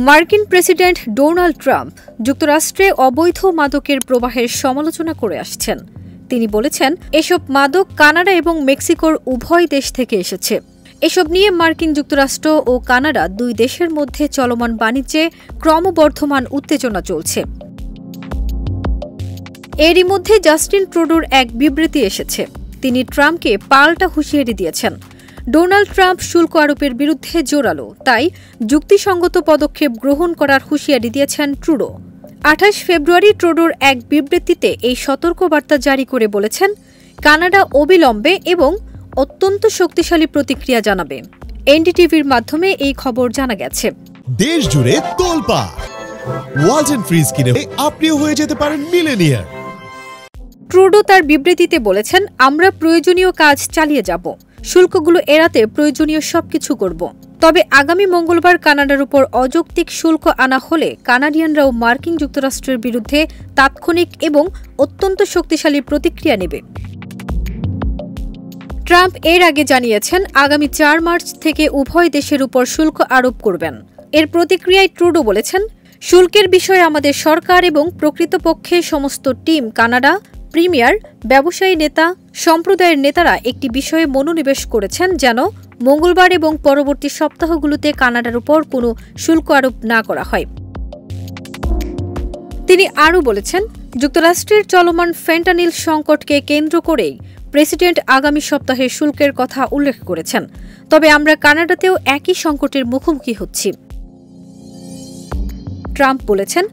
মার্কিন president Donald Trump যুক্তরাষ্ট্রে অবৈধ মাদকের প্রবাহের সমালোচনা করে আসছেন। তিনি বলেছেন, এসব মাদক কানাডা এবং মেক্সিকোর উভয় দেশ থেকে এসেছে। এসব নিয়ে মার্কিন যুক্তরাষ্ট্র ও কানাডা দুই দেশের মধ্যে চলমান বাণিজ্যে ক্রমবর্ধমান উত্তেজনা চলছে। এরই মধ্যে জাস্টিন ট্রুডোর এক বিবৃতি এসেছে। তিনি ট্রাম্পকে পাল্টা হুঁশিয়ারি দিয়েছেন। ডোনাল্ড ট্রাম্প শুল্ক আরোপের বিরুদ্ধে জোরালো, তাই যুক্তিসঙ্গত পদক্ষেপ গ্রহণ করার হুঁশিয়ারি দিয়েছেন ট্রুডো। ২৮ ফেব্রুয়ারি ট্রুডোর এক বিবৃতিতে এই সতর্কবার্তা জারি করে বলেছেন, কানাডা অবিলম্বে এবং অত্যন্ত শক্তিশালী প্রতিক্রিয়া জানাবে। এনডিটিভির মাধ্যমে এই খবর জানা গেছে। দেশ জুড়ে তোলপাড় ওয়ালটন ফ্রিজ কিনে আপনিও হয়ে যেতে পারেন মিলেনিয়ার। ট্রুডো তার বিবৃতিতে বলেছেন, আমরা প্রয়োজনীয় কাজ চালিয়ে যাব, শুল্কগুলো এড়াতে প্রয়োজনীয় সবকিছু করব। তবে আগামী মঙ্গলবার কানাডার উপর অযৌক্তিক শুল্ক আনা হলে কানাডিয়ানরাও মার্কিন যুক্তরাষ্ট্রের বিরুদ্ধে তাৎক্ষণিক এবং অত্যন্ত শক্তিশালী প্রতিক্রিয়া নেবে। ট্রাম্প এর আগে জানিয়েছেন, আগামী ৪ মার্চ থেকে উভয় দেশের উপর শুল্ক আরোপ করবেন। এর প্রতিক্রিয়ায় ট্রুডো বলেছেন, শুল্কের বিষয়ে আমাদের সরকার এবং প্রকৃতপক্ষে সমস্ত টিম, কানাডা, প্রিমিয়ার, ব্যবসায়ী নেতা, সম্প্রদায়ের নেতারা একটি বিষয়ে মনোনিবেশ করেছেন যেন মঙ্গলবার এবং পরবর্তী সপ্তাহগুলোতে কানাডার উপর কোনো শুল্ক আরোপ না করা হয়। তিনি আরও বলেছেন, যুক্তরাষ্ট্রের চলমান ফেন্টানিল সংকটকে কেন্দ্র করেই প্রেসিডেন্ট আগামী সপ্তাহে শুল্কের কথা উল্লেখ করেছেন। তবে আমরা কানাডাতেও একই সংকটের মুখোমুখি হচ্ছি। ট্রাম্প বলেছেন,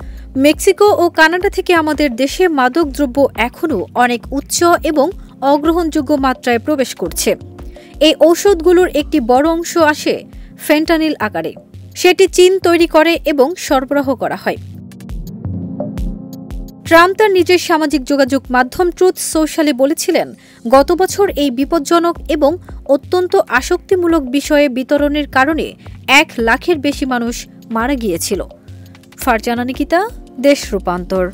মেক্সিকো ও কানাডা থেকে আমাদের দেশে মাদকদ্রব্য এখনও অনেক উচ্চ এবং অগ্রহণযোগ্য মাত্রায় প্রবেশ করছে। এই ঔষধগুলোর একটি বড় অংশ আসে ফেন্টানিল আকারে। সেটি চীন তৈরি করে এবং সরবরাহ করা হয়। ট্রাম্প তার নিজের সামাজিক যোগাযোগ মাধ্যম ট্রুথ সোশ্যালে বলেছিলেন, গত বছর এই বিপজ্জনক এবং অত্যন্ত আসক্তিমূলক বিষয়ে বিতরণের কারণে ১ লাখের বেশি মানুষ মারা গিয়েছিল। ফারজানা নিকিতা, দেশ রূপান্তর।